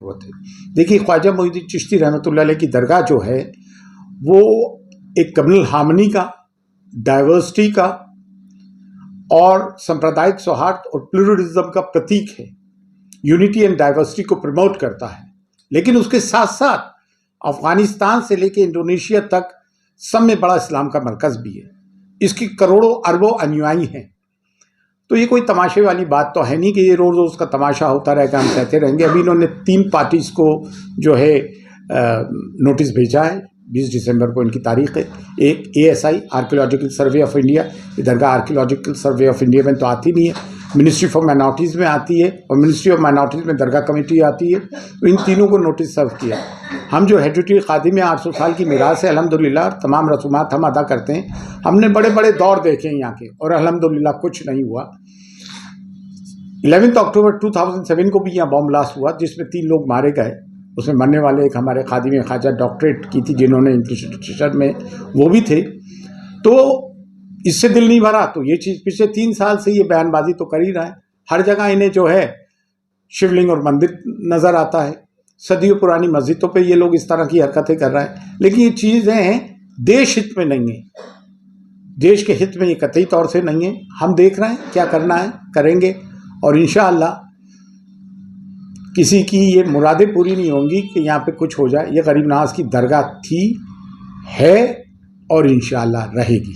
हुआ थे। देखिए, ख्वाजा मोइनुद्दीन चिश्ती रहमतुल्लाह अलैह की दरगाह जो है वो एक कम्युनल हार्मनी का, डाइवर्सिटी का और सांप्रदायिक सौहार्द और प्लूरलिज्म का प्रतीक है। यूनिटी एंड डाइवर्सिटी को प्रमोट करता है, लेकिन उसके साथ साथ अफगानिस्तान से लेकर इंडोनेशिया तक सब में बड़ा इस्लाम का मरकज भी है। इसकी करोड़ों अरबों अनुयायी हैं। तो ये कोई तमाशे वाली बात तो है नहीं कि ये रोज़ रोज़ का तमाशा होता रहेगा, हम कहते रहेंगे। अभी इन्होंने 3 पार्टीज़ को जो है नोटिस भेजा है। 20 दिसंबर को इनकी तारीख है। एक ASI archaeological survey of India, ये दरगाह आर्कियोलॉजिकल सर्वे ऑफ इंडिया में तो आती नहीं है, मिनिस्ट्री फॉर माइनॉरिटीज़ में आती है और मिनिस्ट्री ऑफ माइनॉरिटीज़ में दरगाह कमेटी आती है। तो इन तीनों को नोटिस सर्व किया। हम जो हेरिटेज खादिम में 800 साल की मीरास है, अल्हम्दुलिल्लाह तमाम रसूमात हम अदा करते हैं। हमने बड़े बड़े दौर देखे हैं यहाँ के और अल्हम्दुलिल्लाह कुछ नहीं हुआ। 11 अक्टूबर 2007 को भी यहाँ बॉम्ब ब्लास्ट हुआ जिसमें 3 लोग मारे गए। उसमें मरने वाले एक हमारे खादिम ख्वाजा डॉक्टरेट की थी जिन्होंने इंग्लिश लिटरेचर में, वो भी थे। तो इससे दिल नहीं भरा। तो ये चीज़ पिछले 3 साल से ये बयानबाजी तो कर ही रहा है। हर जगह इन्हें जो है शिवलिंग और मंदिर नज़र आता है। सदियों पुरानी मस्जिदों पे ये लोग इस तरह की हरकतें कर रहे हैं, लेकिन ये चीज़ें देश हित में नहीं है, देश के हित में ये कतई तौर से नहीं है। हम देख रहे हैं क्या करना है, करेंगे और इंशाअल्लाह किसी की ये मुरादें पूरी नहीं होंगी कि यहाँ पे कुछ हो जाए। ये गरीब नवाज की दरगाह थी, है और इंशाअल्लाह रहेगी।